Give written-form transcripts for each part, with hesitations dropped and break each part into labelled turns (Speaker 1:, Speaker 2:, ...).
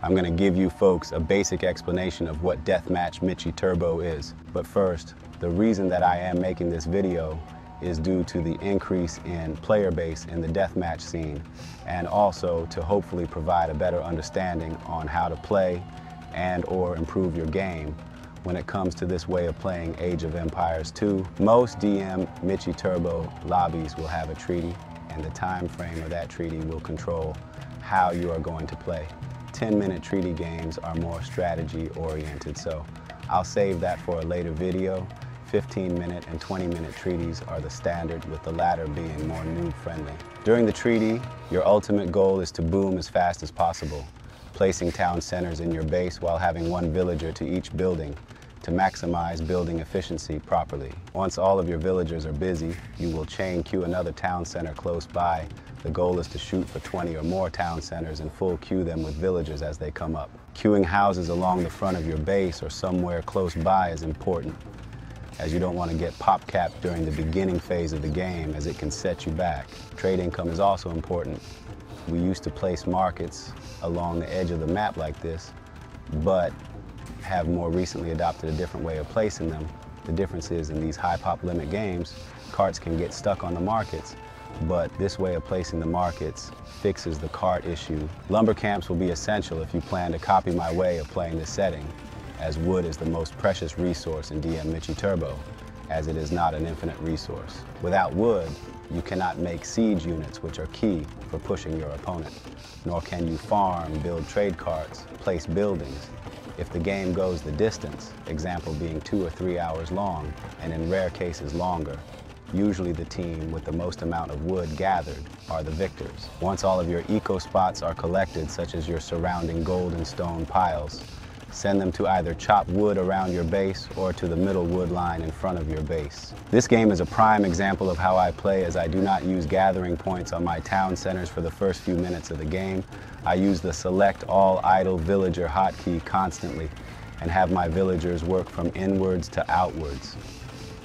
Speaker 1: I'm gonna give you folks a basic explanation of what Deathmatch Mitchi Turbo is. But first, the reason that I am making this video is due to the increase in player base in the deathmatch scene, and also to hopefully provide a better understanding on how to play and or improve your game when it comes to this way of playing Age of Empires 2. Most DM Mitchi Turbo lobbies will have a treaty, and the time frame of that treaty will control how you are going to play. 10-minute treaty games are more strategy oriented, so I'll save that for a later video. 15-minute and 20-minute treaties are the standard, with the latter being more noob friendly. During the treaty, your ultimate goal is to boom as fast as possible, placing town centers in your base while having one villager to each building to maximize building efficiency properly. Once all of your villagers are busy, you will chain queue another town center close by. The goal is to shoot for 20 or more town centers and full queue them with villagers as they come up. Queuing houses along the front of your base or somewhere close by is important, as you don't want to get pop capped during the beginning phase of the game, as it can set you back. Trade income is also important. We used to place markets along the edge of the map like this, but have more recently adopted a different way of placing them. The difference is, in these high pop limit games, carts can get stuck on the markets, but this way of placing the markets fixes the cart issue. Lumber camps will be essential if you plan to copy my way of playing this setting, as wood is the most precious resource in DM Mitchi Turbo, as it is not an infinite resource. Without wood, you cannot make siege units, which are key for pushing your opponent, nor can you farm, build trade carts, place buildings. If the game goes the distance, example being 2 or 3 hours long, and in rare cases longer, usually the team with the most amount of wood gathered are the victors. Once all of your eco spots are collected, such as your surrounding gold and stone piles, send them to either chop wood around your base or to the middle wood line in front of your base. This game is a prime example of how I play, as I do not use gathering points on my town centers for the first few minutes of the game. I use the select all idle villager hotkey constantly and have my villagers work from inwards to outwards.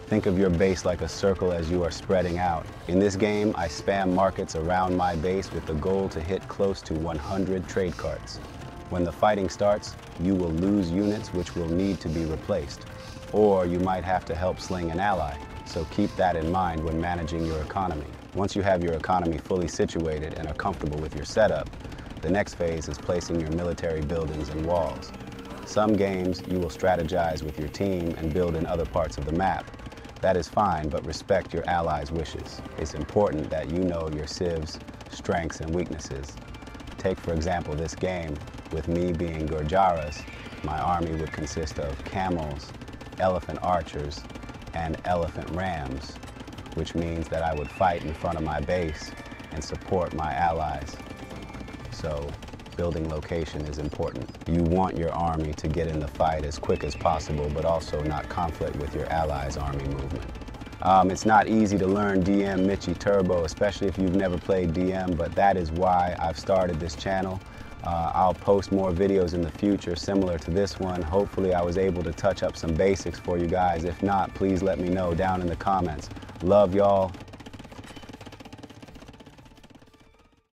Speaker 1: Think of your base like a circle as you are spreading out. In this game, I spam markets around my base with the goal to hit close to 100 trade carts. When the fighting starts, you will lose units which will need to be replaced, or you might have to help sling an ally, so keep that in mind when managing your economy. Once you have your economy fully situated and are comfortable with your setup, the next phase is placing your military buildings and walls. Some games you will strategize with your team and build in other parts of the map. That is fine, but respect your allies' wishes. It's important that you know your civs' strengths and weaknesses. Take, for example, this game. With me being Gurjaras, my army would consist of camels, elephant archers, and elephant rams, which means that I would fight in front of my base and support my allies. So, building location is important. You want your army to get in the fight as quick as possible, but also not conflict with your allies' army movement. It's not easy to learn DM Mitchi Turbo, especially if you've never played DM, but that is why I've started this channel. I'll post more videos in the future similar to this one. Hopefully I was able to touch up some basics for you guys. If not, please let me know down in the comments. Love y'all.